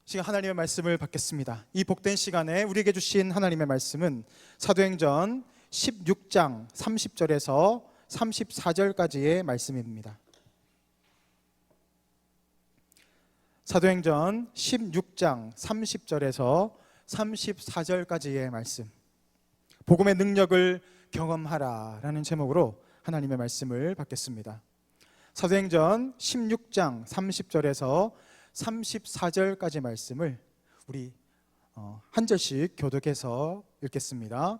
시간 하나님의 말씀을 받겠습니다. 이 복된 시간에 우리에게 주신 하나님의 말씀은 사도행전 16장 30절에서 34절까지의 말씀입니다. 사도행전 16장 30절에서 34절까지의 말씀, 복음의 능력을 경험하라 라는 제목으로 하나님의 말씀을 받겠습니다. 사도행전 16장 30절에서 34절까지 말씀을 우리 한 절씩 교독해서 읽겠습니다.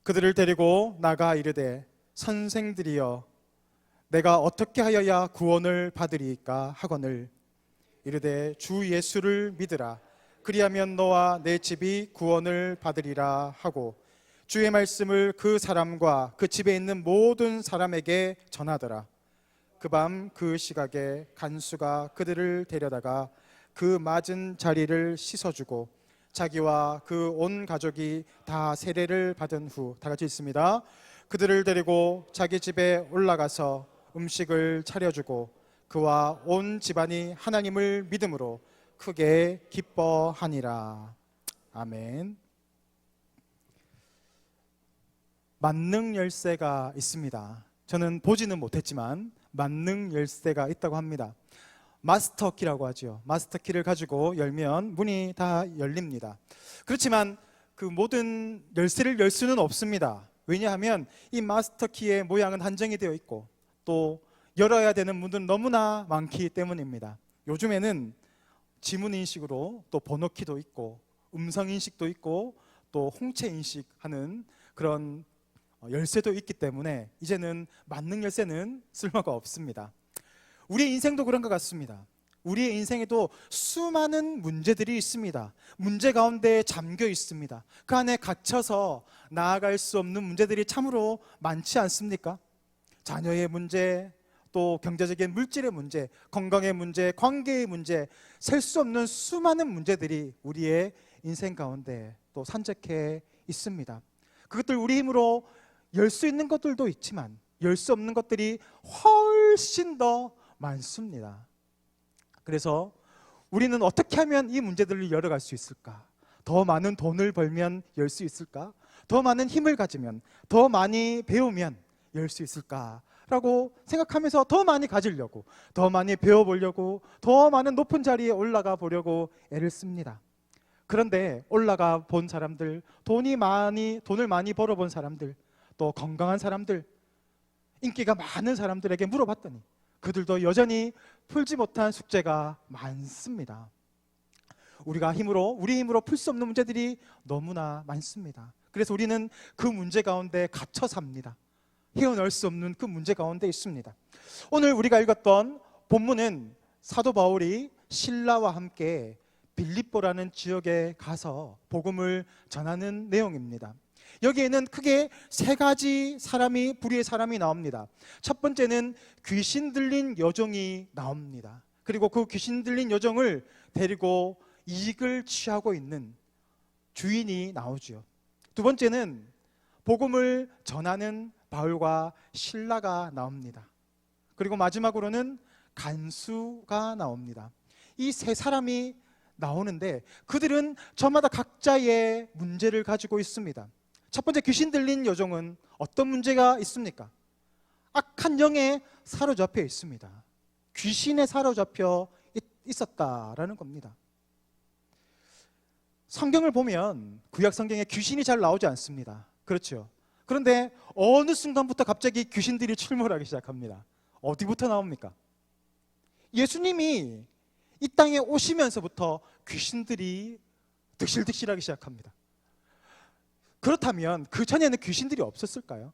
그들을 데리고 나가 이르되 선생들이여 내가 어떻게 하여야 구원을 받으리이까 하거늘 이르되 주 예수를 믿으라 그리하면 너와 내 집이 구원을 받으리라 하고 주의 말씀을 그 사람과 그 집에 있는 모든 사람에게 전하더라. 그 밤 그 시각에 간수가 그들을 데려다가 그 맞은 자리를 씻어주고 자기와 그 온 가족이 다 세례를 받은 후, 다 같이 읽습니다. 그들을 데리고 자기 집에 올라가서 음식을 차려주고 그와 온 집안이 하나님을 믿음으로 크게 기뻐하니라. 아멘. 만능 열쇠가 있습니다. 저는 보지는 못했지만 만능 열쇠가 있다고 합니다. 마스터키라고 하죠. 마스터키를 가지고 열면 문이 다 열립니다. 그렇지만 그 모든 열쇠를 열 수는 없습니다. 왜냐하면 이 마스터키의 모양은 한정이 되어 있고 또 열어야 되는 문은 너무나 많기 때문입니다. 요즘에는 지문인식으로 또 번호키도 있고 음성인식도 있고 또 홍채인식하는 그런 열쇠도 있기 때문에 이제는 만능 열쇠는 쓸모가 없습니다. 우리의 인생도 그런 것 같습니다. 우리의 인생에도 수많은 문제들이 있습니다. 문제 가운데 잠겨 있습니다. 그 안에 갇혀서 나아갈 수 없는 문제들이 참으로 많지 않습니까? 자녀의 문제, 또 경제적인 물질의 문제, 건강의 문제, 관계의 문제, 셀 수 없는 수많은 문제들이 우리의 인생 가운데 또 산적해 있습니다. 그것들 우리 힘으로 열 수 있는 것들도 있지만 열 수 없는 것들이 훨씬 더 많습니다. 그래서 우리는 어떻게 하면 이 문제들을 열어갈 수 있을까? 더 많은 돈을 벌면 열 수 있을까? 더 많은 힘을 가지면, 더 많이 배우면 열 수 있을까? 라고 생각하면서 더 많이 가지려고, 더 많이 배워보려고, 더 많은 높은 자리에 올라가 보려고 애를 씁니다. 그런데 올라가 본 사람들, 돈을 많이 벌어본 사람들, 또 건강한 사람들, 인기가 많은 사람들에게 물어봤더니 그들도 여전히 풀지 못한 숙제가 많습니다. 우리 힘으로 풀 수 없는 문제들이 너무나 많습니다. 그래서 우리는 그 문제 가운데 갇혀 삽니다. 헤어날 수 없는 그 문제 가운데 있습니다. 오늘 우리가 읽었던 본문은 사도 바울이 실라와 함께 빌립보라는 지역에 가서 복음을 전하는 내용입니다. 여기에는 크게 세 가지 부류의 사람이 나옵니다. 첫 번째는 귀신 들린 여종이 나옵니다. 그리고 그 귀신 들린 여종을 데리고 이익을 취하고 있는 주인이 나오죠. 두 번째는 복음을 전하는 바울과 실라가 나옵니다. 그리고 마지막으로는 간수가 나옵니다. 이 세 사람이 나오는데 그들은 저마다 각자의 문제를 가지고 있습니다. 첫 번째 귀신 들린 여종은 어떤 문제가 있습니까? 악한 영에 사로잡혀 있습니다. 귀신에 사로잡혀 있었다라는 겁니다. 성경을 보면 구약 성경에 귀신이 잘 나오지 않습니다. 그렇죠? 그런데 어느 순간부터 갑자기 귀신들이 출몰하기 시작합니다. 어디부터 나옵니까? 예수님이 이 땅에 오시면서부터 귀신들이 득실득실하기 시작합니다. 그렇다면 그 전에는 귀신들이 없었을까요?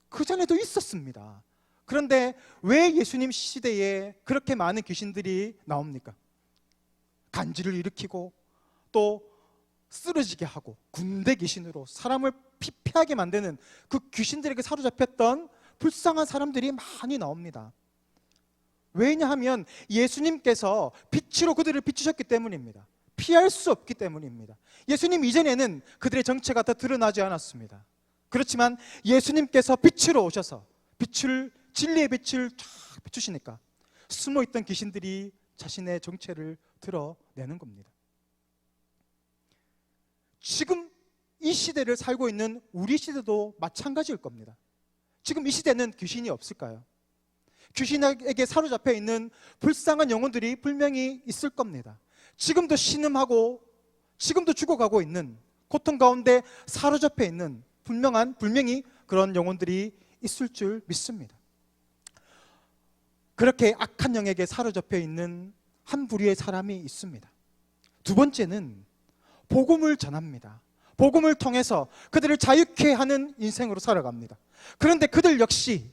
그 전에도 있었습니다. 그런데 왜 예수님 시대에 그렇게 많은 귀신들이 나옵니까? 간지를 일으키고 또 쓰러지게 하고 군대 귀신으로 사람을 피폐하게 만드는 그 귀신들에게 사로잡혔던 불쌍한 사람들이 많이 나옵니다. 왜냐하면 예수님께서 빛으로 그들을 비추셨기 때문입니다. 피할 수 없기 때문입니다. 예수님 이전에는 그들의 정체가 더 드러나지 않았습니다. 그렇지만 예수님께서 빛으로 오셔서 진리의 빛을 쫙 비추시니까 숨어있던 귀신들이 자신의 정체를 드러내는 겁니다. 지금 이 시대를 살고 있는 우리 시대도 마찬가지일 겁니다. 지금 이 시대는 귀신이 없을까요? 귀신에게 사로잡혀 있는 불쌍한 영혼들이 분명히 있을 겁니다. 지금도 신음하고 지금도 죽어가고 있는, 고통 가운데 사로잡혀 있는 분명히 그런 영혼들이 있을 줄 믿습니다. 그렇게 악한 영에게 사로잡혀 있는 한 부류의 사람이 있습니다. 두 번째는 복음을 전합니다. 복음을 통해서 그들을 자유케 하는 인생으로 살아갑니다. 그런데 그들 역시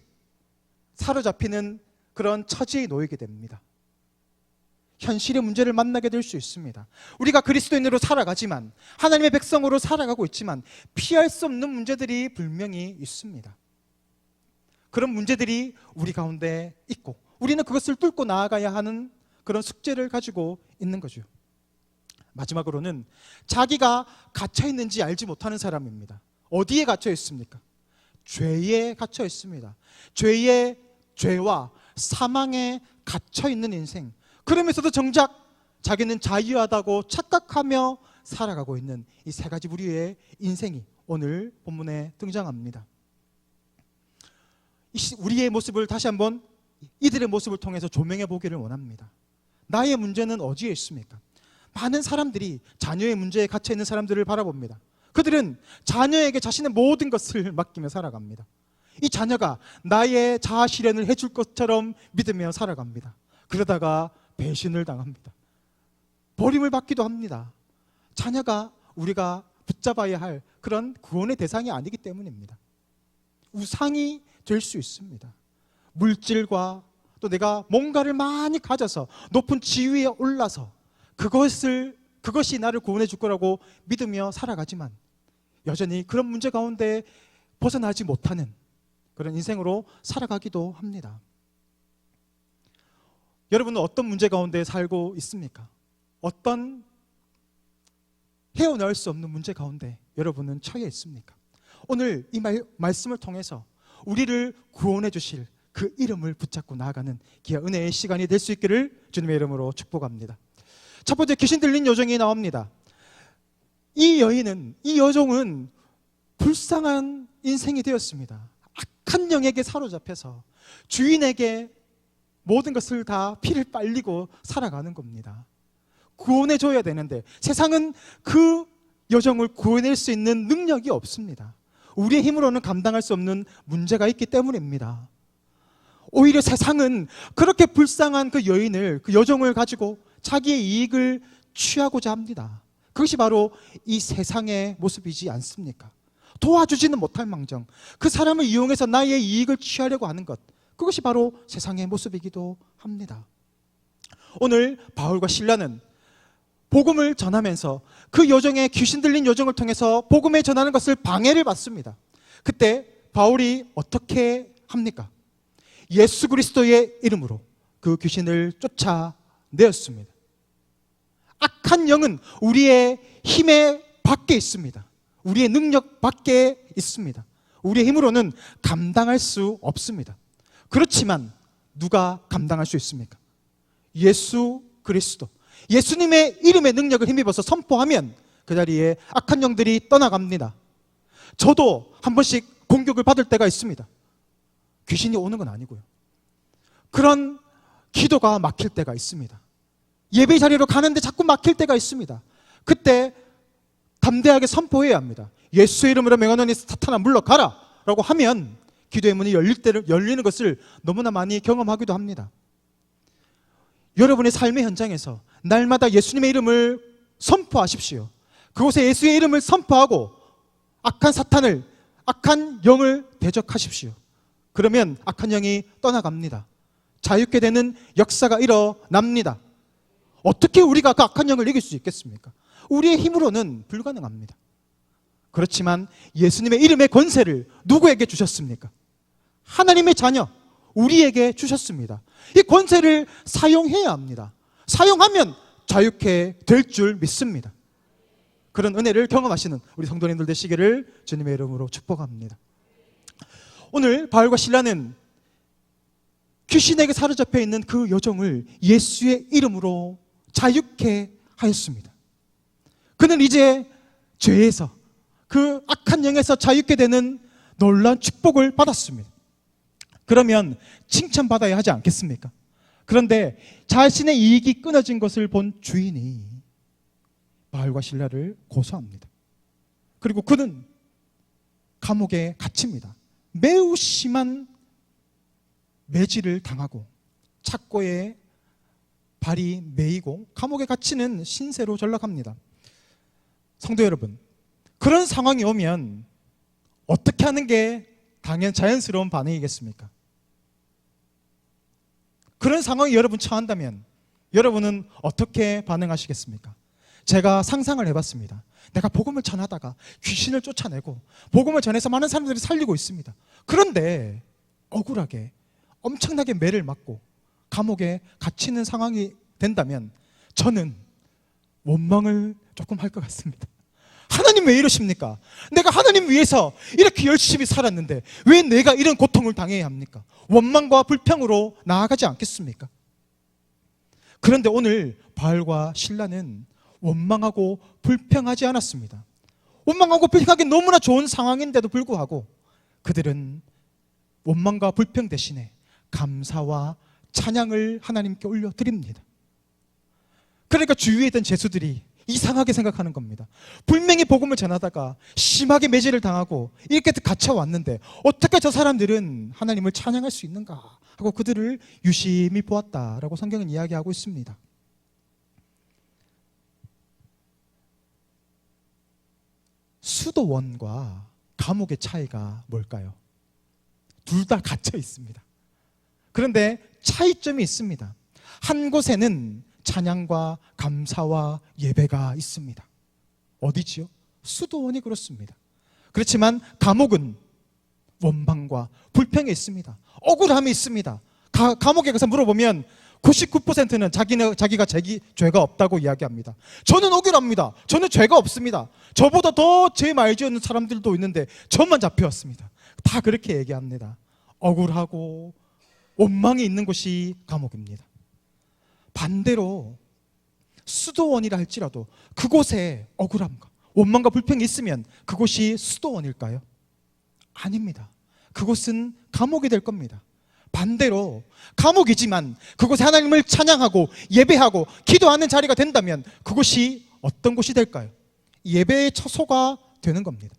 사로잡히는 그런 처지에 놓이게 됩니다. 현실의 문제를 만나게 될 수 있습니다. 우리가 그리스도인으로 살아가지만, 하나님의 백성으로 살아가고 있지만 피할 수 없는 문제들이 분명히 있습니다. 그런 문제들이 우리 가운데 있고 우리는 그것을 뚫고 나아가야 하는 그런 숙제를 가지고 있는 거죠. 마지막으로는 자기가 갇혀 있는지 알지 못하는 사람입니다. 어디에 갇혀 있습니까? 죄에 갇혀 있습니다. 죄와 사망에 갇혀 있는 인생. 그러면서도 정작 자기는 자유하다고 착각하며 살아가고 있는 이 세 가지 부류의 인생이 오늘 본문에 등장합니다. 우리의 모습을 다시 한번 이들의 모습을 통해서 조명해 보기를 원합니다. 나의 문제는 어디에 있습니까? 많은 사람들이 자녀의 문제에 갇혀 있는 사람들을 바라봅니다. 그들은 자녀에게 자신의 모든 것을 맡기며 살아갑니다. 이 자녀가 나의 자아 실현을 해줄 것처럼 믿으며 살아갑니다. 그러다가 배신을 당합니다. 버림을 받기도 합니다. 자녀가 우리가 붙잡아야 할 그런 구원의 대상이 아니기 때문입니다. 우상이 될 수 있습니다. 물질과 또 내가 뭔가를 많이 가져서 높은 지위에 올라서 그것이 나를 구원해 줄 거라고 믿으며 살아가지만 여전히 그런 문제 가운데 벗어나지 못하는 그런 인생으로 살아가기도 합니다. 여러분은 어떤 문제 가운데 살고 있습니까? 어떤 헤어나올 수 없는 문제 가운데 여러분은 처해 있습니까? 오늘 이 말씀을 통해서 우리를 구원해 주실 그 이름을 붙잡고 나아가는 귀한 은혜의 시간이 될 수 있기를 주님의 이름으로 축복합니다. 첫 번째, 귀신 들린 여종이 나옵니다. 이 여종은 불쌍한 인생이 되었습니다. 악한 영에게 사로잡혀서 주인에게 모든 것을 다 피를 빨리고 살아가는 겁니다. 구원해 줘야 되는데 세상은 그 여종을 구원할 수 있는 능력이 없습니다. 우리의 힘으로는 감당할 수 없는 문제가 있기 때문입니다. 오히려 세상은 그렇게 불쌍한 그 여종을 가지고 자기의 이익을 취하고자 합니다. 그것이 바로 이 세상의 모습이지 않습니까? 도와주지는 못할 망정 그 사람을 이용해서 나의 이익을 취하려고 하는 것, 그것이 바로 세상의 모습이기도 합니다. 오늘 바울과 실라는 복음을 전하면서 그 여종의 귀신 들린 여종을 통해서 복음을 전하는 것을 방해를 받습니다. 그때 바울이 어떻게 합니까? 예수 그리스도의 이름으로 그 귀신을 쫓아내었습니다. 악한 영은 우리의 힘의 밖에 있습니다. 우리의 능력 밖에 있습니다. 우리의 힘으로는 감당할 수 없습니다. 그렇지만 누가 감당할 수 있습니까? 예수 그리스도, 예수님의 이름의 능력을 힘입어서 선포하면 그 자리에 악한 영들이 떠나갑니다. 저도 한 번씩 공격을 받을 때가 있습니다. 귀신이 오는 건 아니고요. 그런 기도가 막힐 때가 있습니다. 예배 자리로 가는데 자꾸 막힐 때가 있습니다. 그때 담대하게 선포해야 합니다. 예수의 이름으로 명하노니 사탄아 물러가라 라고 하면 기도의 문이 열리는 것을 너무나 많이 경험하기도 합니다. 여러분의 삶의 현장에서 날마다 예수님의 이름을 선포하십시오. 그곳에 예수의 이름을 선포하고 악한 사탄을, 악한 영을 대적하십시오. 그러면 악한 영이 떠나갑니다. 자유케 되는 역사가 일어납니다. 어떻게 우리가 그 악한 영을 이길 수 있겠습니까? 우리의 힘으로는 불가능합니다. 그렇지만 예수님의 이름의 권세를 누구에게 주셨습니까? 하나님의 자녀, 우리에게 주셨습니다. 이 권세를 사용해야 합니다. 사용하면 자유케 될 줄 믿습니다. 그런 은혜를 경험하시는 우리 성도님들 되시기를 주님의 이름으로 축복합니다. 오늘 바울과 실라는 귀신에게 사로잡혀 있는 그 여종을 예수의 이름으로 자유케 하였습니다. 그는 이제 죄에서, 그 악한 영에서 자유케 되는 놀라운 축복을 받았습니다. 그러면 칭찬받아야 하지 않겠습니까? 그런데 자신의 이익이 끊어진 것을 본 주인이 바울과 실라를 고소합니다. 그리고 그는 감옥에 갇힙니다. 매우 심한 매질을 당하고 착고에 발이 매이고 감옥에 갇히는 신세로 전락합니다. 성도 여러분, 그런 상황이 오면 어떻게 하는 게 자연스러운 반응이겠습니까? 그런 상황이 여러분 처한다면 여러분은 어떻게 반응하시겠습니까? 제가 상상을 해봤습니다. 내가 복음을 전하다가 귀신을 쫓아내고 복음을 전해서 많은 사람들이 살리고 있습니다. 그런데 억울하게 엄청나게 매를 맞고 감옥에 갇히는 상황이 된다면 저는 원망을 조금 할 것 같습니다. 하나님 왜 이러십니까? 내가 하나님 위해서 이렇게 열심히 살았는데 왜 내가 이런 고통을 당해야 합니까? 원망과 불평으로 나아가지 않겠습니까? 그런데 오늘 바울과 실라는 원망하고 불평하지 않았습니다. 원망하고 불평하기 너무나 좋은 상황인데도 불구하고 그들은 원망과 불평 대신에 감사와 찬양을 하나님께 올려드립니다. 그러니까 주위에 있던 죄수들이 이상하게 생각하는 겁니다. 분명히 복음을 전하다가 심하게 매질을 당하고 이렇게 갇혀왔는데 어떻게 저 사람들은 하나님을 찬양할 수 있는가 하고 그들을 유심히 보았다라고 성경은 이야기하고 있습니다. 수도원과 감옥의 차이가 뭘까요? 둘 다 갇혀 있습니다. 그런데 차이점이 있습니다. 한 곳에는 찬양과 감사와 예배가 있습니다. 어디지요? 수도원이 그렇습니다. 그렇지만 감옥은 원망과 불평이 있습니다. 억울함이 있습니다. 감옥에 가서 물어보면 99%는 자기가 죄가 없다고 이야기합니다. 저는 억울합니다. 저는 죄가 없습니다. 저보다 더 죄 많이 지었는 사람들도 있는데 저만 잡혀왔습니다. 다 그렇게 얘기합니다. 억울하고 원망이 있는 곳이 감옥입니다. 반대로 수도원이라 할지라도 그곳에 억울함과 원망과 불평이 있으면 그곳이 수도원일까요? 아닙니다. 그곳은 감옥이 될 겁니다. 반대로 감옥이지만 그곳에 하나님을 찬양하고 예배하고 기도하는 자리가 된다면 그곳이 어떤 곳이 될까요? 예배의 처소가 되는 겁니다.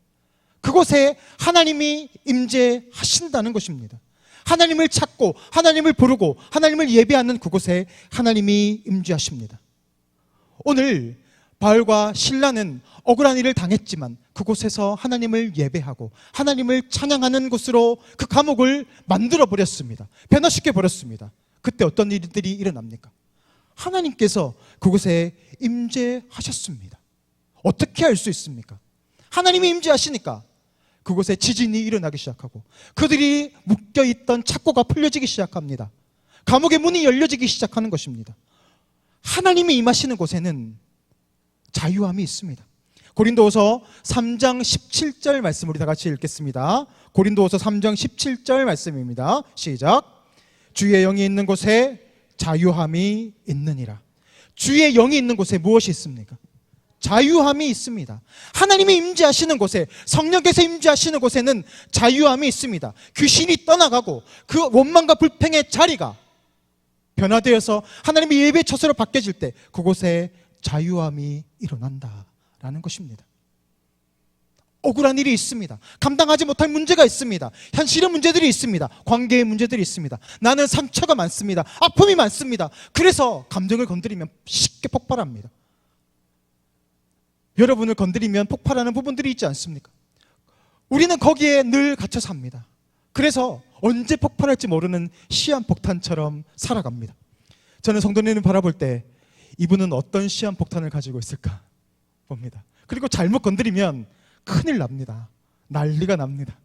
그곳에 하나님이 임재하신다는 것입니다. 하나님을 찾고 하나님을 부르고 하나님을 예배하는 그곳에 하나님이 임재하십니다. 오늘 바울과 실라는 억울한 일을 당했지만 그곳에서 하나님을 예배하고 하나님을 찬양하는 곳으로 그 감옥을 만들어버렸습니다. 변화시켜 버렸습니다. 그때 어떤 일들이 일어납니까? 하나님께서 그곳에 임재하셨습니다. 어떻게 알 수 있습니까? 하나님이 임재하시니까 그곳에 지진이 일어나기 시작하고 그들이 묶여있던 착고가 풀려지기 시작합니다. 감옥의 문이 열려지기 시작하는 것입니다. 하나님이 임하시는 곳에는 자유함이 있습니다. 고린도후서 3장 17절 말씀 우리 다 같이 읽겠습니다. 고린도후서 3장 17절 말씀입니다. 시작. 주의 영이 있는 곳에 자유함이 있느니라. 주의 영이 있는 곳에 무엇이 있습니까? 자유함이 있습니다. 하나님이 임재하시는 곳에, 성령께서 임재하시는 곳에는 자유함이 있습니다. 귀신이 떠나가고 그 원망과 불평의 자리가 변화되어서 하나님의 예배 처소로 바뀌어질 때 그곳에 자유함이 일어난다라는 것입니다. 억울한 일이 있습니다. 감당하지 못할 문제가 있습니다. 현실의 문제들이 있습니다. 관계의 문제들이 있습니다. 나는 상처가 많습니다. 아픔이 많습니다. 그래서 감정을 건드리면 쉽게 폭발합니다. 여러분을 건드리면 폭발하는 부분들이 있지 않습니까? 우리는 거기에 늘 갇혀 삽니다. 그래서 언제 폭발할지 모르는 시한폭탄처럼 살아갑니다. 저는 성도님을 바라볼 때 이분은 어떤 시한폭탄을 가지고 있을까 봅니다. 그리고 잘못 건드리면 큰일 납니다. 난리가 납니다.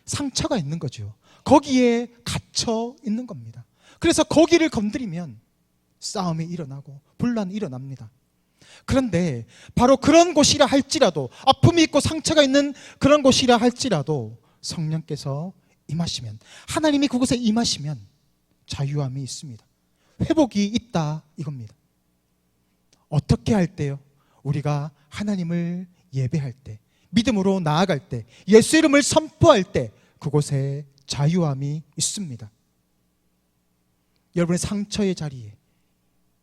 상처가 있는 거죠. 거기에 갇혀 있는 겁니다. 그래서 거기를 건드리면 싸움이 일어나고 분란이 일어납니다. 그런데 바로 그런 곳이라 할지라도, 아픔이 있고 상처가 있는 그런 곳이라 할지라도 성령께서 임하시면, 하나님이 그곳에 임하시면 자유함이 있습니다. 회복이 있다 이겁니다. 어떻게 할 때요? 우리가 하나님을 예배할 때, 믿음으로 나아갈 때, 예수 이름을 선포할 때 그곳에 자유함이 있습니다. 여러분의 상처의 자리에,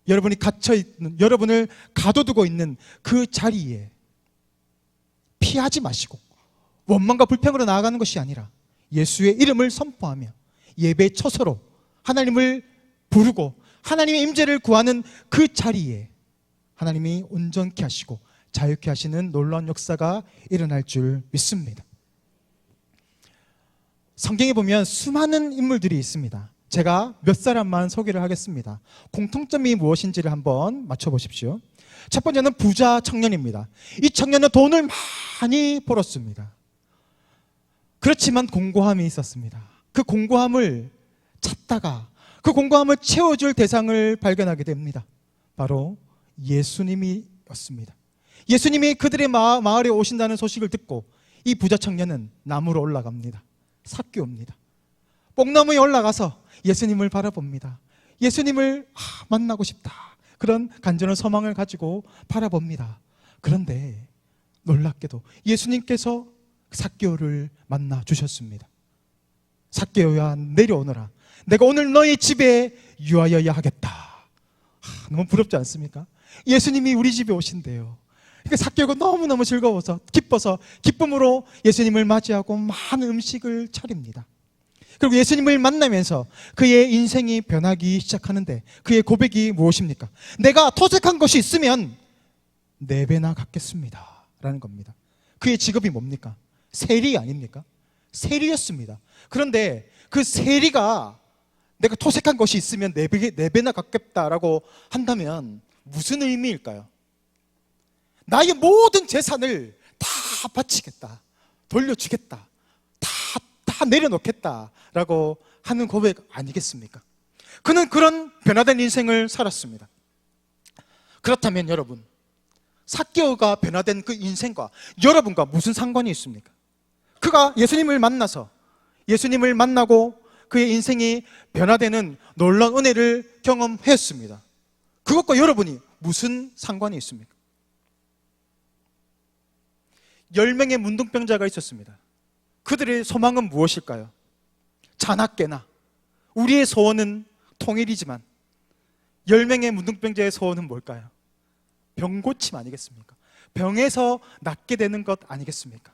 여러분이 갇혀있는, 여러분을 가둬두고 있는 그 자리에 피하지 마시고 원망과 불평으로 나아가는 것이 아니라 예수의 이름을 선포하며 예배 처소로 하나님을 부르고 하나님의 임재를 구하는 그 자리에 하나님이 온전케 하시고 자유케 하시는 놀라운 역사가 일어날 줄 믿습니다. 성경에 보면 수많은 인물들이 있습니다. 제가 몇 사람만 소개를 하겠습니다. 공통점이 무엇인지를 한번 맞춰보십시오. 첫 번째는 부자 청년입니다. 이 청년은 돈을 많이 벌었습니다. 그렇지만 공고함이 있었습니다. 그 공고함을 찾다가 그 공고함을 채워줄 대상을 발견하게 됩니다. 바로 예수님이었습니다. 예수님이 그들의 마을에 오신다는 소식을 듣고 이 부자 청년은 나무로 올라갑니다. 삭개옵니다. 뽕나무에 올라가서 예수님을 바라봅니다. 예수님을 만나고 싶다. 그런 간절한 소망을 가지고 바라봅니다. 그런데 놀랍게도 예수님께서 삭개오를 만나 주셨습니다. 삭개오야, 내려오너라. 내가 오늘 너희 집에 유하여야 하겠다. 너무 부럽지 않습니까? 예수님이 우리 집에 오신대요. 그러니까 삭개오가 너무너무 즐거워서 기뻐서 기쁨으로 예수님을 맞이하고 많은 음식을 차립니다. 그리고 예수님을 만나면서 그의 인생이 변하기 시작하는데 그의 고백이 무엇입니까? 내가 토색한 것이 있으면 4배나 갚겠습니다 라는 겁니다. 그의 직업이 뭡니까? 세리 아닙니까? 세리였습니다. 그런데 그 세리가 내가 토색한 것이 있으면 4배나 갚겠다라고 한다면 무슨 의미일까요? 나의 모든 재산을 다 바치겠다, 돌려주겠다, 다 내려놓겠다라고 하는 고백 아니겠습니까? 그는 그런 변화된 인생을 살았습니다. 그렇다면 여러분, 삭개오가 변화된 그 인생과 여러분과 무슨 상관이 있습니까? 그가 예수님을 만나서 예수님을 만나고 그의 인생이 변화되는 놀라운 은혜를 경험했습니다. 그것과 여러분이 무슨 상관이 있습니까? 10명의 문둥병자가 있었습니다. 그들의 소망은 무엇일까요? 자나깨나 우리의 소원은 통일이지만 10명의 문둥병자의 소원은 뭘까요? 병고침 아니겠습니까? 병에서 낫게 되는 것 아니겠습니까?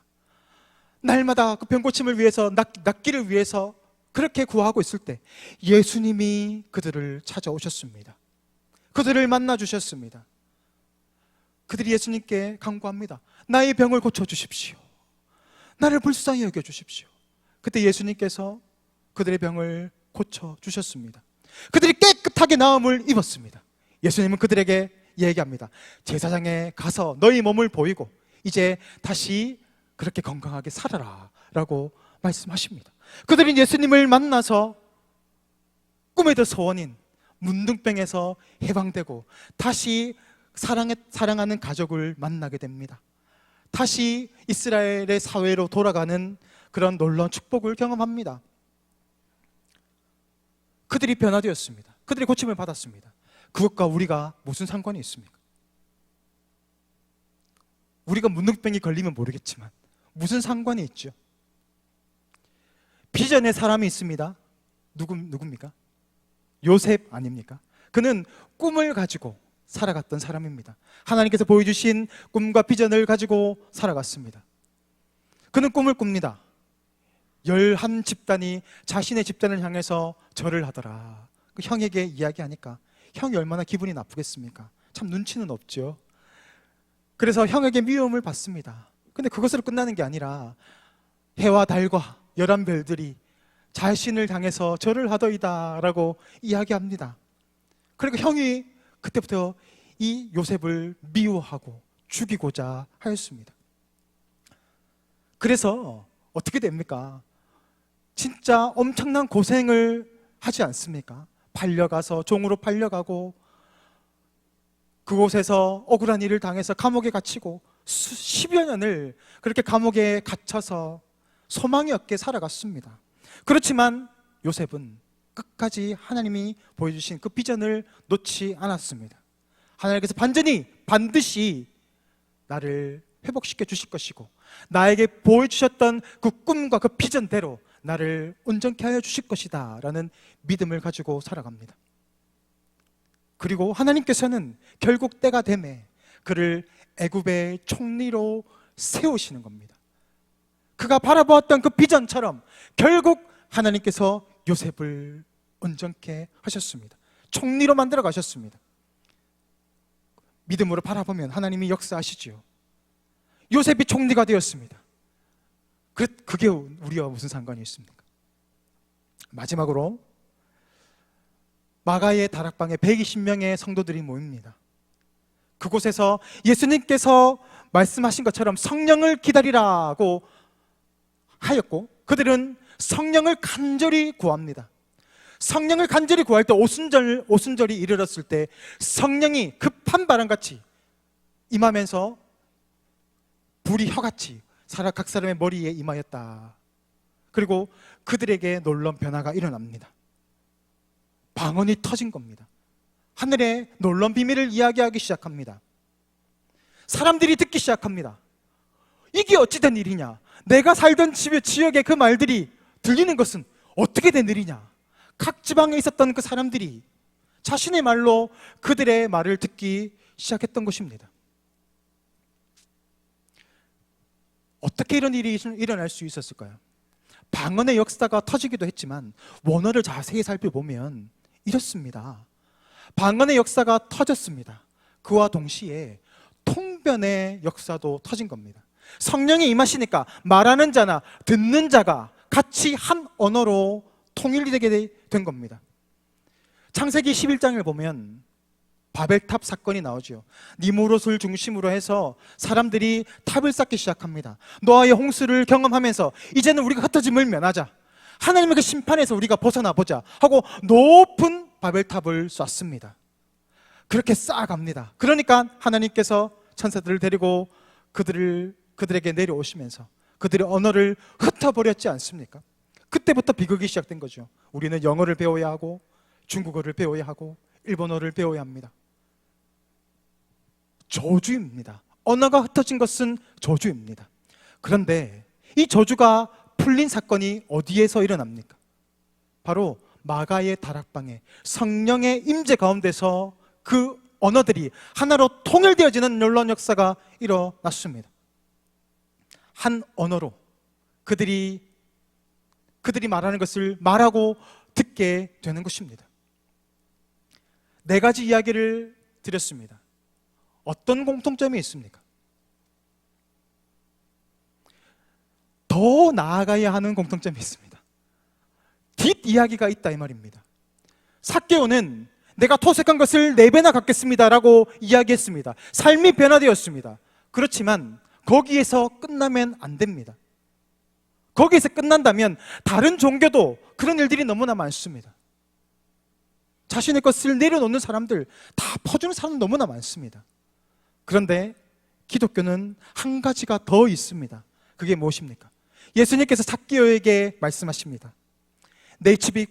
날마다 그 병고침을 위해서 낫기를 위해서 그렇게 구하고 있을 때 예수님이 그들을 찾아오셨습니다. 그들을 만나 주셨습니다. 그들이 예수님께 간구합니다. 나의 병을 고쳐주십시오. 나를 불쌍히 여겨주십시오. 그때 예수님께서 그들의 병을 고쳐주셨습니다. 그들이 깨끗하게 나음을 입었습니다. 예수님은 그들에게 얘기합니다. 제사장에 가서 너희 몸을 보이고 이제 다시 그렇게 건강하게 살아라 라고 말씀하십니다. 그들이 예수님을 만나서 꿈에도 소원인 문둥병에서 해방되고 다시 사랑하는 가족을 만나게 됩니다. 다시 이스라엘의 사회로 돌아가는 그런 놀라운 축복을 경험합니다. 그들이 변화되었습니다. 그들이 고침을 받았습니다. 그것과 우리가 무슨 상관이 있습니까? 우리가 문둥병이 걸리면 모르겠지만 무슨 상관이 있죠? 비전의 사람이 있습니다. 누굽니까? 요셉 아닙니까? 그는 꿈을 가지고 살아갔던 사람입니다. 하나님께서 보여주신 꿈과 비전을 가지고 살아갔습니다. 그는 꿈을 꿉니다. 11집단이 자신의 집단을 향해서 절을 하더라. 그 형에게 이야기하니까 형이 얼마나 기분이 나쁘겠습니까? 참 눈치는 없죠. 그래서 형에게 미움을 받습니다. 근데 그것으로 끝나는 게 아니라 해와 달과 11별들이 자신을 향해서 절을 하더이다 라고 이야기합니다. 그리고 형이 그때부터 이 요셉을 미워하고 죽이고자 하였습니다. 그래서 어떻게 됩니까? 진짜 엄청난 고생을 하지 않습니까? 팔려가서 종으로 팔려가고 그곳에서 억울한 일을 당해서 감옥에 갇히고 10여 년을 그렇게 감옥에 갇혀서 소망이 없게 살아갔습니다. 그렇지만 요셉은 끝까지 하나님이 보여주신 그 비전을 놓지 않았습니다. 하나님께서 반드시 나를 회복시켜 주실 것이고 나에게 보여주셨던 그 꿈과 그 비전대로 나를 온전케 하여 주실 것이다 라는 믿음을 가지고 살아갑니다. 그리고 하나님께서는 결국 때가 되매 그를 애굽의 총리로 세우시는 겁니다. 그가 바라보았던 그 비전처럼 결국 하나님께서 요셉을 온전케 하셨습니다. 총리로 만들어 가셨습니다. 믿음으로 바라보면 하나님이 역사하시지요. 요셉이 총리가 되었습니다. 그게 우리와 무슨 상관이 있습니까? 마지막으로 마가의 다락방에 120명의 성도들이 모입니다. 그곳에서 예수님께서 말씀하신 것처럼 성령을 기다리라고 하였고 그들은 성령을 간절히 구합니다. 성령을 간절히 구할 때 오순절이 이르렀을 때 성령이 급한 바람같이 임하면서 불이 혀같이 각 사람의 머리에 임하였다. 그리고 그들에게 놀라운 변화가 일어납니다. 방언이 터진 겁니다. 하늘의 놀라운 비밀을 이야기하기 시작합니다. 사람들이 듣기 시작합니다. 이게 어찌된 일이냐? 내가 살던 지역의 그 말들이 들리는 것은 어떻게 된 일이냐? 각 지방에 있었던 그 사람들이 자신의 말로 그들의 말을 듣기 시작했던 것입니다. 어떻게 이런 일이 일어날 수 있었을까요? 방언의 역사가 터지기도 했지만 원어를 자세히 살펴보면 이렇습니다. 방언의 역사가 터졌습니다. 그와 동시에 통변의 역사도 터진 겁니다. 성령이 임하시니까 말하는 자나 듣는 자가 같이 한 언어로 통일되게 된 겁니다. 창세기 11장을 보면 바벨탑 사건이 나오죠. 니무롯을 중심으로 해서 사람들이 탑을 쌓기 시작합니다. 노아의 홍수를 경험하면서 이제는 우리가 흩어짐을 면하자, 하나님의 그 심판에서 우리가 벗어나 보자 하고 높은 바벨탑을 쐈습니다. 그렇게 쌓아갑니다. 그러니까 하나님께서 천사들을 데리고 그들에게 내려오시면서 그들의 언어를 흩어버렸지 않습니까? 그때부터 비극이 시작된 거죠. 우리는 영어를 배워야 하고 중국어를 배워야 하고 일본어를 배워야 합니다. 저주입니다. 언어가 흩어진 것은 저주입니다. 그런데 이 저주가 풀린 사건이 어디에서 일어납니까? 바로 마가의 다락방에 성령의 임재 가운데서 그 언어들이 하나로 통일되어지는 놀라운 역사가 일어났습니다. 한 언어로 그들이 말하는 것을 말하고 듣게 되는 것입니다. 4가지 이야기를 드렸습니다. 어떤 공통점이 있습니까? 더 나아가야 하는 공통점이 있습니다. 뒷이야기가 있다 이 말입니다. 삭개오는 내가 토색한 것을 4배나 갚겠습니다 라고 이야기했습니다. 삶이 변화되었습니다. 그렇지만 거기에서 끝나면 안 됩니다. 거기에서 끝난다면 다른 종교도 그런 일들이 너무나 많습니다. 자신의 것을 내려놓는 사람들, 다 퍼주는 사람 너무나 많습니다. 그런데 기독교는 한 가지가 더 있습니다. 그게 무엇입니까? 예수님께서 삭개오에게 말씀하십니다. 이 집에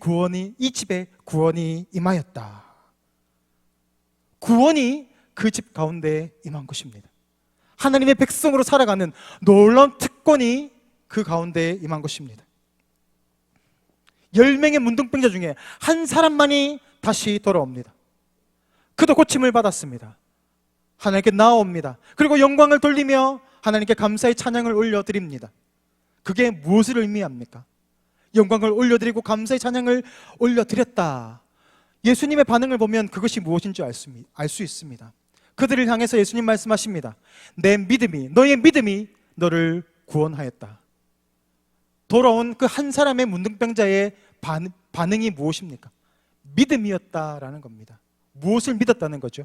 구원이 임하였다. 구원이 그 집 가운데 임한 것입니다. 하나님의 백성으로 살아가는 놀라운 특권이 그 가운데 임한 것입니다. 10명의 문둥병자 중에 한 사람만이 다시 돌아옵니다. 그도 고침을 받았습니다. 하나님께 나아옵니다. 그리고 영광을 돌리며 하나님께 감사의 찬양을 올려드립니다. 그게 무엇을 의미합니까? 영광을 올려드리고 감사의 찬양을 올려드렸다. 예수님의 반응을 보면 그것이 무엇인지 알 수 있습니다. 그들을 향해서 예수님 말씀하십니다. 너의 믿음이 너를 구원하였다. 돌아온 그 한 사람의 문둥병자의 반응이 무엇입니까? 믿음이었다라는 겁니다. 무엇을 믿었다는 거죠?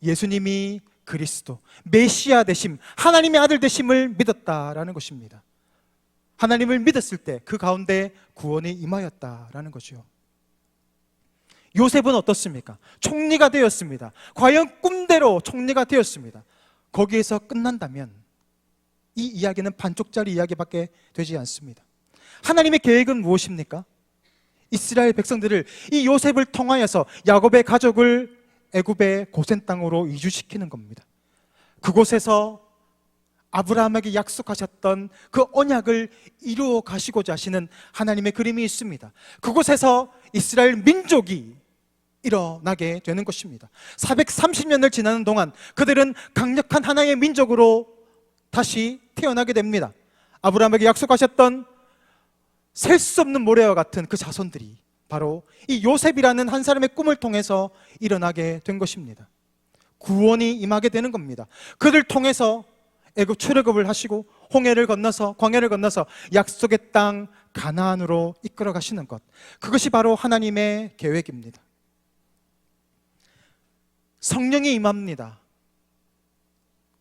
예수님이 그리스도, 메시아 되심, 하나님의 아들 되심을 믿었다라는 것입니다. 하나님을 믿었을 때 그 가운데 구원이 임하였다라는 거죠. 요셉은 어떻습니까? 총리가 되었습니다. 과연 꿈대로 총리가 되었습니다. 거기에서 끝난다면 이 이야기는 반쪽짜리 이야기밖에 되지 않습니다. 하나님의 계획은 무엇입니까? 이스라엘 백성들을 이 요셉을 통하여서 야곱의 가족을 애굽의 고센 땅으로 이주시키는 겁니다. 그곳에서 아브라함에게 약속하셨던 그 언약을 이루어 가시고자 하시는 하나님의 그림이 있습니다. 그곳에서 이스라엘 민족이 일어나게 되는 것입니다. 430년을 지나는 동안 그들은 강력한 하나의 민족으로 다시 태어나게 됩니다. 아브라함에게 약속하셨던 셀 수 없는 모래와 같은 그 자손들이 바로 이 요셉이라는 한 사람의 꿈을 통해서 일어나게 된 것입니다. 구원이 임하게 되는 겁니다. 그들 통해서 애굽 출애굽을 하시고 홍해를 건너서 광야를 건너서 약속의 땅 가나안으로 이끌어 가시는 것, 그것이 바로 하나님의 계획입니다. 성령이 임합니다.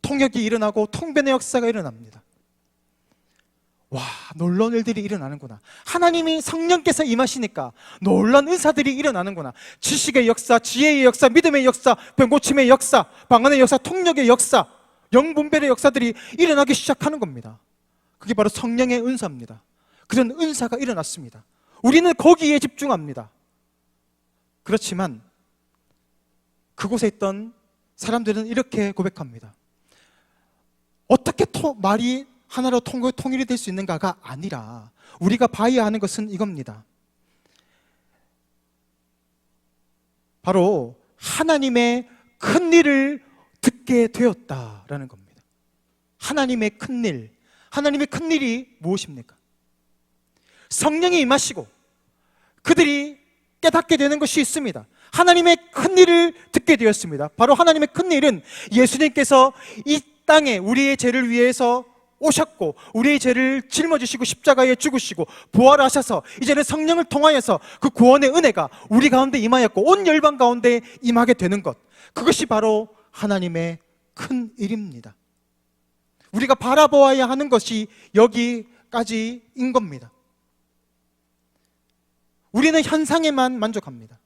통역이 일어나고 통변의 역사가 일어납니다. 와, 놀라운 일들이 일어나는구나. 하나님이 성령께서 임하시니까 놀라운 은사들이 일어나는구나. 지식의 역사, 지혜의 역사, 믿음의 역사, 병 고침의 역사, 방언의 역사, 통역의 역사, 영분별의 역사들이 일어나기 시작하는 겁니다. 그게 바로 성령의 은사입니다. 그런 은사가 일어났습니다. 우리는 거기에 집중합니다. 그렇지만 그곳에 있던 사람들은 이렇게 고백합니다. 어떻게 말이 하나로 통일이 될 수 있는가가 아니라 우리가 봐야 하는 것은 이겁니다. 바로 하나님의 큰 일을 듣게 되었다라는 겁니다. 하나님의 큰 일, 하나님의 큰 일이 무엇입니까? 성령이 임하시고 그들이 깨닫게 되는 것이 있습니다. 하나님의 큰 일을 듣게 되었습니다. 바로 하나님의 큰 일은 예수님께서 이 땅에 우리의 죄를 위해서 오셨고 우리의 죄를 짊어지시고 십자가에 죽으시고 부활하셔서 이제는 성령을 통하여서 그 구원의 은혜가 우리 가운데 임하였고 온 열방 가운데 임하게 되는 것, 그것이 바로 하나님의 큰 일입니다. 우리가 바라보아야 하는 것이 여기까지인 겁니다. 우리는 현상에만 만족합니다.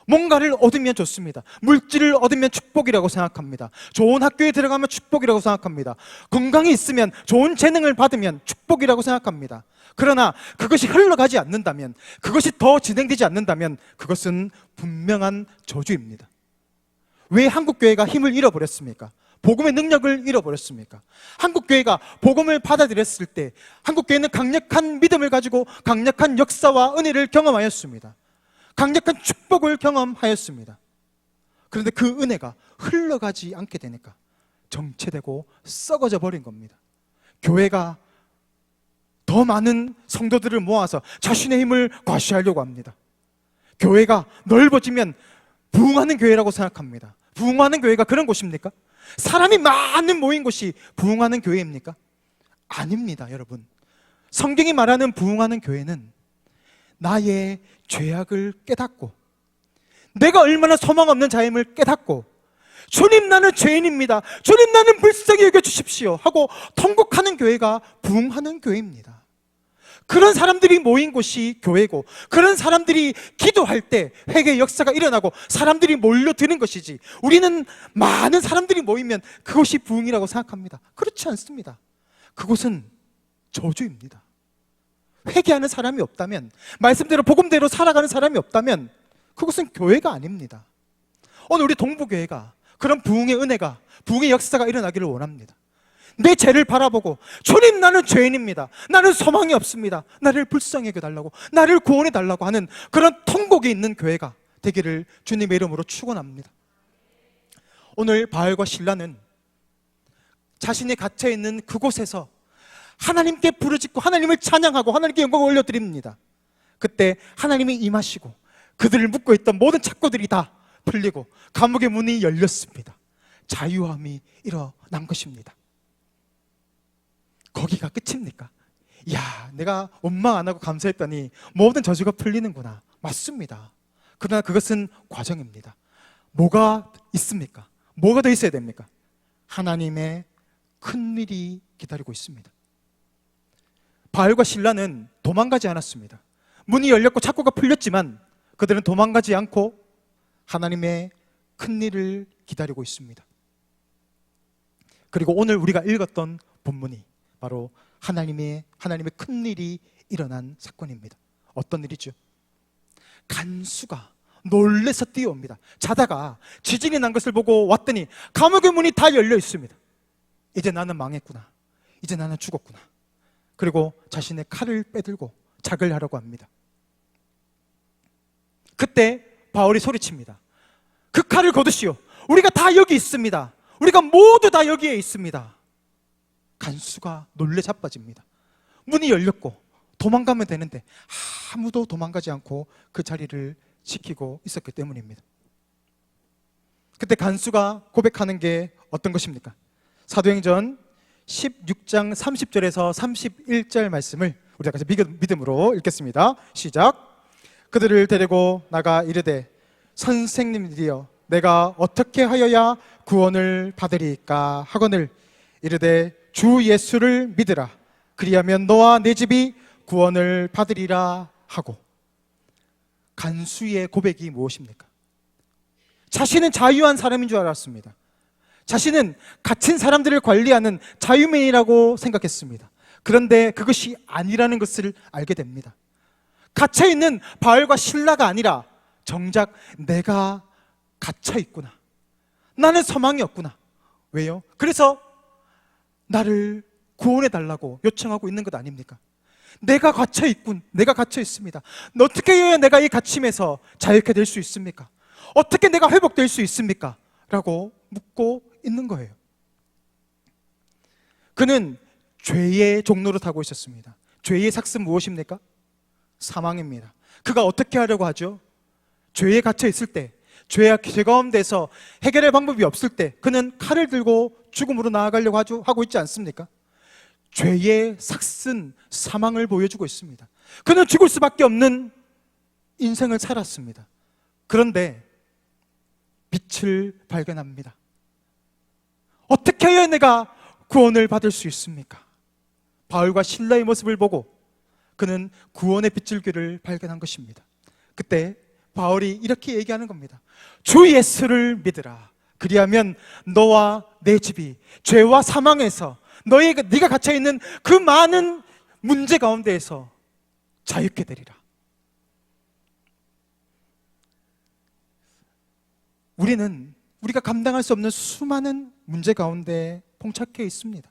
뭔가를 얻으면 좋습니다. 물질을 얻으면 축복이라고 생각합니다. 좋은 학교에 들어가면 축복이라고 생각합니다. 건강이 있으면, 좋은 재능을 받으면 축복이라고 생각합니다. 그러나 그것이 흘러가지 않는다면, 그것이 더 진행되지 않는다면 그것은 분명한 저주입니다. 왜 한국교회가 힘을 잃어버렸습니까? 복음의 능력을 잃어버렸습니까? 한국교회가 복음을 받아들였을 때 한국교회는 강력한 믿음을 가지고 강력한 역사와 은혜를 경험하였습니다. 강력한 축복을 경험하였습니다. 그런데 그 은혜가 흘러가지 않게 되니까 정체되고 썩어져 버린 겁니다. 교회가 더 많은 성도들을 모아서 자신의 힘을 과시하려고 합니다. 교회가 넓어지면 부흥하는 교회라고 생각합니다. 부흥하는 교회가 그런 곳입니까? 사람이 많은 모인 곳이 부흥하는 교회입니까? 아닙니다, 여러분. 성경이 말하는 부흥하는 교회는 나의 죄악을 깨닫고 내가 얼마나 소망 없는 자임을 깨닫고 주님 나는 죄인입니다, 주님 나는 불쌍히 여겨주십시오 하고 통곡하는 교회가 부흥하는 교회입니다. 그런 사람들이 모인 곳이 교회고 그런 사람들이 기도할 때 회개의 역사가 일어나고 사람들이 몰려드는 것이지, 우리는 많은 사람들이 모이면 그것이 부흥이라고 생각합니다. 그렇지 않습니다. 그것은 저주입니다. 회개하는 사람이 없다면, 말씀대로 복음대로 살아가는 사람이 없다면 그것은 교회가 아닙니다. 오늘 우리 동부교회가 그런 부흥의 은혜가, 부흥의 역사가 일어나기를 원합니다. 내 죄를 바라보고 주님 나는 죄인입니다, 나는 소망이 없습니다, 나를 불쌍히 여겨달라고, 나를 구원해달라고 하는 그런 통곡이 있는 교회가 되기를 주님의 이름으로 축원합니다. 오늘 바알과 실라는 자신이 갇혀있는 그곳에서 하나님께 부르짖고 하나님을 찬양하고 하나님께 영광을 올려드립니다. 그때 하나님이 임하시고 그들을 묶고 있던 모든 착고들이 다 풀리고 감옥의 문이 열렸습니다. 자유함이 일어난 것입니다. 거기가 끝입니까? 야, 내가 원망 안 하고 감사했더니 모든 저주가 풀리는구나. 맞습니다. 그러나 그것은 과정입니다. 뭐가 있습니까? 뭐가 더 있어야 됩니까? 하나님의 큰 일이 기다리고 있습니다. 바알과 실라는 도망가지 않았습니다. 문이 열렸고 착고가 풀렸지만 그들은 도망가지 않고 하나님의 큰 일을 기다리고 있습니다. 그리고 오늘 우리가 읽었던 본문이 바로 하나님의 큰 일이 일어난 사건입니다. 어떤 일이죠? 간수가 놀래서 뛰어옵니다. 자다가 지진이 난 것을 보고 왔더니 감옥의 문이 다 열려 있습니다. 이제 나는 망했구나. 이제 나는 죽었구나. 그리고 자신의 칼을 빼들고 작을 하려고 합니다. 그때 바울이 소리칩니다. 그 칼을 거두시오. 우리가 다 여기 있습니다. 우리가 모두 다 여기에 있습니다. 간수가 놀래 자빠집니다. 문이 열렸고 도망가면 되는데 아무도 도망가지 않고 그 자리를 지키고 있었기 때문입니다. 그때 간수가 고백하는 게 어떤 것입니까? 사도행전 16장 30절에서 31절 말씀을 우리가 같이 믿음으로 읽겠습니다. 시작. 그들을 데리고 나가 이르되 선생님들이여 내가 어떻게 하여야 구원을 받으리까 하거늘 이르되 주 예수를 믿으라. 그리하면 너와 내 집이 구원을 받으리라 하고. 간수의 고백이 무엇입니까? 자신은 자유한 사람인 줄 알았습니다. 자신은 갇힌 사람들을 관리하는 자유맨이라고 생각했습니다. 그런데 그것이 아니라는 것을 알게 됩니다. 갇혀있는 바울과 실라가 아니라 정작 내가 갇혀있구나. 나는 소망이 없구나. 왜요? 그래서 나를 구원해달라고 요청하고 있는 것 아닙니까? 내가 갇혀있군. 내가 갇혀있습니다. 어떻게 해야 내가 이 갇힘에서 자유케 될 수 있습니까? 어떻게 내가 회복될 수 있습니까? 라고 묻고 있는 거예요. 그는 죄의 종로를 타고 있었습니다. 죄의 삭은 무엇입니까? 사망입니다. 그가 어떻게 하려고 하죠? 죄에 갇혀 있을 때, 죄 가운데서 해결할 방법이 없을 때 그는 칼을 들고 죽음으로 나아가려고 하고 있지 않습니까? 죄의 삭은 사망을 보여주고 있습니다. 그는 죽을 수밖에 없는 인생을 살았습니다. 그런데 빛을 발견합니다. 어떻게 해야 내가 구원을 받을 수 있습니까? 바울과 실라의 모습을 보고 그는 구원의 빗줄기를 발견한 것입니다. 그때 바울이 이렇게 얘기하는 겁니다. 주 예수를 믿으라. 그리하면 너와 내 집이 죄와 사망에서 네가 갇혀있는 그 많은 문제 가운데에서 자유케 되리라. 우리가 감당할 수 없는 수많은 문제 가운데 봉착해 있습니다.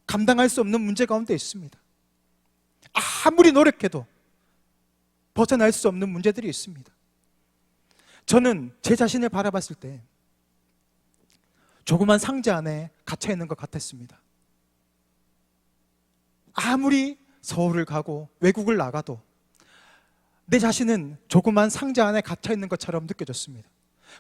감당할 수 없는 문제 가운데 있습니다. 아무리 노력해도 벗어날 수 없는 문제들이 있습니다. 저는 제 자신을 바라봤을 때 조그만 상자 안에 갇혀 있는 것 같았습니다. 아무리 서울을 가고 외국을 나가도 내 자신은 조그만 상자 안에 갇혀 있는 것처럼 느껴졌습니다.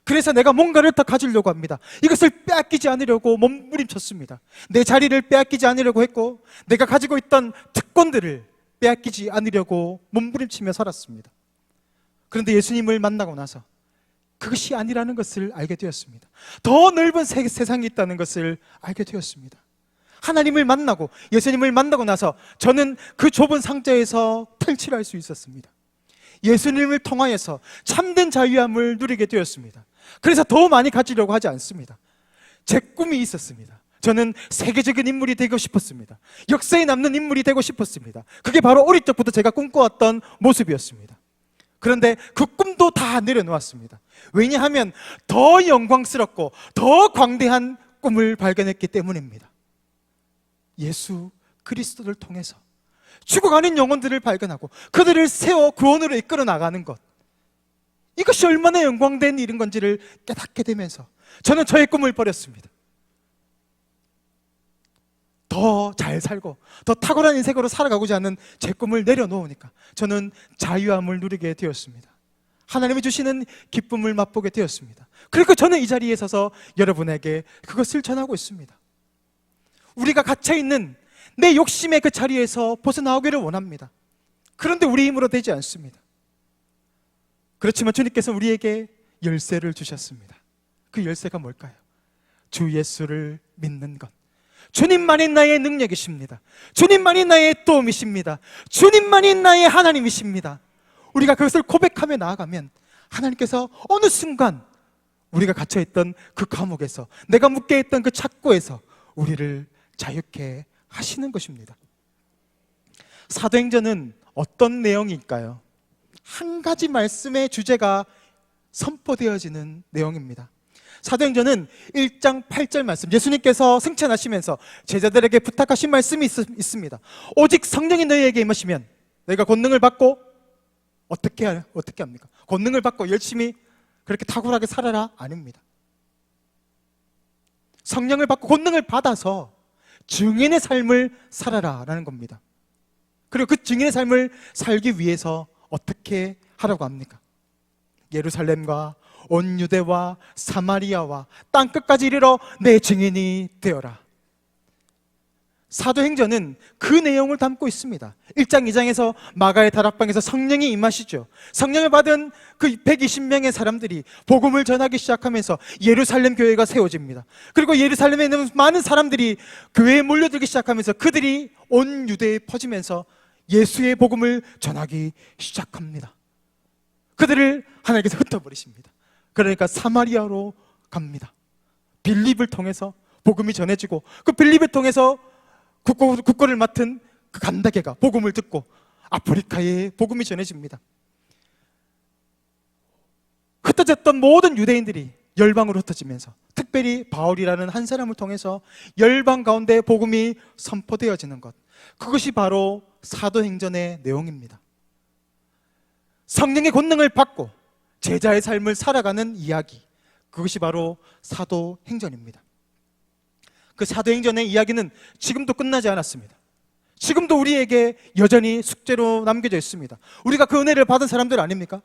그래서 내가 뭔가를 더 가지려고 합니다. 이것을 빼앗기지 않으려고 몸부림쳤습니다. 내 자리를 빼앗기지 않으려고 했고 내가 가지고 있던 특권들을 빼앗기지 않으려고 몸부림치며 살았습니다. 그런데 예수님을 만나고 나서 그것이 아니라는 것을 알게 되었습니다. 더 넓은 세상이 있다는 것을 알게 되었습니다. 하나님을 만나고 예수님을 만나고 나서 저는 그 좁은 상자에서 탈출할 수 있었습니다. 예수님을 통하여서 참된 자유함을 누리게 되었습니다. 그래서 더 많이 가지려고 하지 않습니다. 제 꿈이 있었습니다. 저는 세계적인 인물이 되고 싶었습니다. 역사에 남는 인물이 되고 싶었습니다. 그게 바로 어릴 적부터 제가 꿈꿔왔던 모습이었습니다. 그런데 그 꿈도 다 내려놓았습니다. 왜냐하면 더 영광스럽고 더 광대한 꿈을 발견했기 때문입니다. 예수 그리스도를 통해서 죽어가는 영혼들을 발견하고 그들을 세워 구원으로 이끌어 나가는 것, 이것이 얼마나 영광된 일인 건지를 깨닫게 되면서 저는 저의 꿈을 버렸습니다. 더 잘 살고 더 탁월한 인생으로 살아가고자 하는 제 꿈을 내려놓으니까 저는 자유함을 누리게 되었습니다. 하나님이 주시는 기쁨을 맛보게 되었습니다. 그리고 저는 이 자리에 서서 여러분에게 그것을 전하고 있습니다. 우리가 갇혀있는 내 욕심의 그 자리에서 벗어나오기를 원합니다. 그런데 우리 힘으로 되지 않습니다. 그렇지만 주님께서 우리에게 열쇠를 주셨습니다. 그 열쇠가 뭘까요? 주 예수를 믿는 것. 주님만이 나의 능력이십니다. 주님만이 나의 도움이십니다. 주님만이 나의 하나님이십니다. 우리가 그것을 고백하며 나아가면 하나님께서 어느 순간 우리가 갇혀있던 그 감옥에서, 내가 묶여 있던 그 착고에서 우리를 자유케 하시는 것입니다. 사도행전은 어떤 내용일까요? 한 가지 말씀의 주제가 선포되어지는 내용입니다. 사도행전은 1장 8절 말씀, 예수님께서 승천하시면서 제자들에게 부탁하신 말씀이 있습니다. 오직 성령이 너희에게 임하시면 너희가 권능을 받고 어떻게 합니까? 권능을 받고 열심히 그렇게 탁월하게 살아라? 아닙니다. 성령을 받고 권능을 받아서 증인의 삶을 살아라 라는 겁니다. 그리고 그 증인의 삶을 살기 위해서 어떻게 하라고 합니까? 예루살렘과 온 유대와 사마리아와 땅끝까지 이르러 내 증인이 되어라. 사도행전은 그 내용을 담고 있습니다. 1장 2장에서 마가의 다락방에서 성령이 임하시죠. 성령을 받은 그 120명의 사람들이 복음을 전하기 시작하면서 예루살렘 교회가 세워집니다. 그리고 예루살렘에 있는 많은 사람들이 교회에 몰려들기 시작하면서 그들이 온 유대에 퍼지면서 예수의 복음을 전하기 시작합니다. 그들을 하나님께서 흩어버리십니다. 그러니까 사마리아로 갑니다. 빌립을 통해서 복음이 전해지고 그 빌립을 통해서 국고를 맡은 그 간다게가 복음을 듣고 아프리카에 복음이 전해집니다. 흩어졌던 모든 유대인들이 열방으로 흩어지면서 특별히 바울이라는 한 사람을 통해서 열방 가운데 복음이 선포되어지는 것, 그것이 바로 사도행전의 내용입니다. 성령의 권능을 받고 제자의 삶을 살아가는 이야기, 그것이 바로 사도행전입니다. 그 사도행전의 이야기는 지금도 끝나지 않았습니다. 지금도 우리에게 여전히 숙제로 남겨져 있습니다. 우리가 그 은혜를 받은 사람들 아닙니까?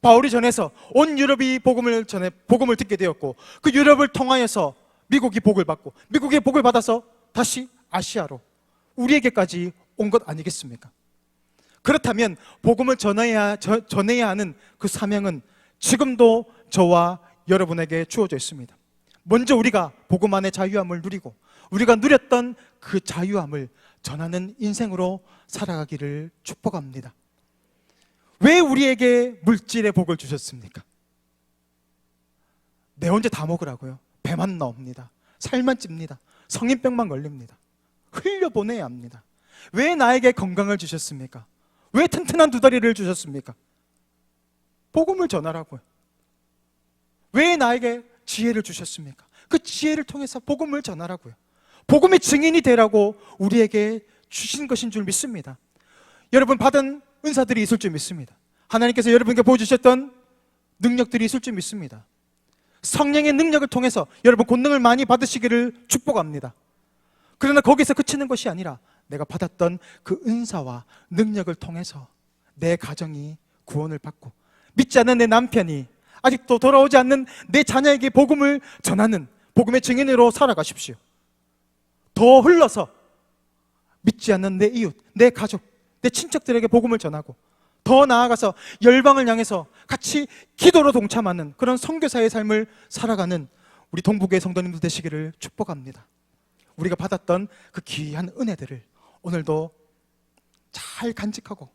바울이 전해서 온 유럽이 복음을 듣게 되었고, 그 유럽을 통하여서 미국이 복을 받고, 미국이 복을 받아서 다시 아시아로 우리에게까지 온 것 아니겠습니까? 그렇다면 복음을 전해야 하는 그 사명은 지금도 저와 여러분에게 주어져 있습니다. 먼저 우리가 복음 안의 자유함을 누리고 우리가 누렸던 그 자유함을 전하는 인생으로 살아가기를 축복합니다. 왜 우리에게 물질의 복을 주셨습니까? 내 혼자 다 먹으라고요? 배만 나옵니다. 살만 찝니다. 성인병만 걸립니다. 흘려보내야 합니다. 왜 나에게 건강을 주셨습니까? 왜 튼튼한 두 다리를 주셨습니까? 복음을 전하라고요. 왜 나에게 지혜를 주셨습니까? 그 지혜를 통해서 복음을 전하라고요. 복음의 증인이 되라고 우리에게 주신 것인 줄 믿습니다. 여러분 받은 은사들이 있을 줄 믿습니다. 하나님께서 여러분께 보여주셨던 능력들이 있을 줄 믿습니다. 성령의 능력을 통해서 여러분 권능을 많이 받으시기를 축복합니다. 그러나 거기서 그치는 것이 아니라 내가 받았던 그 은사와 능력을 통해서 내 가정이 구원을 받고, 믿지 않는 내 남편이, 아직도 돌아오지 않는 내 자녀에게 복음을 전하는 복음의 증인으로 살아가십시오. 더 흘러서 믿지 않는 내 이웃, 내 가족, 내 친척들에게 복음을 전하고, 더 나아가서 열방을 향해서 같이 기도로 동참하는 그런 선교사의 삶을 살아가는 우리 동북의 성도님들 되시기를 축복합니다. 우리가 받았던 그 귀한 은혜들을 오늘도 잘 간직하고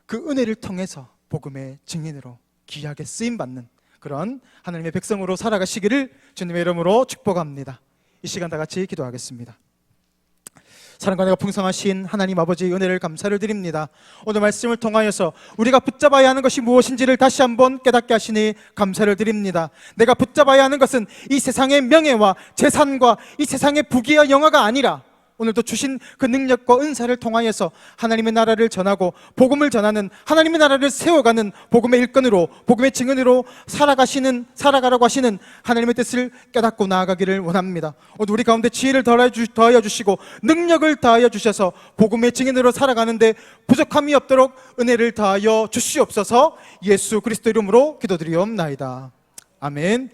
그 은혜를 통해서 복음의 증인으로 귀하게 쓰임받는 그런 하나님의 백성으로 살아가시기를 주님의 이름으로 축복합니다. 이 시간 다 같이 기도하겠습니다. 사랑과 내가 풍성하신 하나님 아버지 은혜를 감사를 드립니다. 오늘 말씀을 통하여서 우리가 붙잡아야 하는 것이 무엇인지를 다시 한번 깨닫게 하시니 감사를 드립니다. 내가 붙잡아야 하는 것은 이 세상의 명예와 재산과 이 세상의 부귀와 영화가 아니라 오늘도 주신 그 능력과 은사를 통하여서 하나님의 나라를 전하고 복음을 전하는, 하나님의 나라를 세워가는 복음의 일꾼으로, 복음의 증인으로 살아가라고 하시는 하나님의 뜻을 깨닫고 나아가기를 원합니다. 오늘 우리 가운데 지혜를 더하여 주시고 능력을 더하여 주셔서 복음의 증인으로 살아가는데 부족함이 없도록 은혜를 더하여 주시옵소서. 예수 그리스도 이름으로 기도드리옵나이다. 아멘.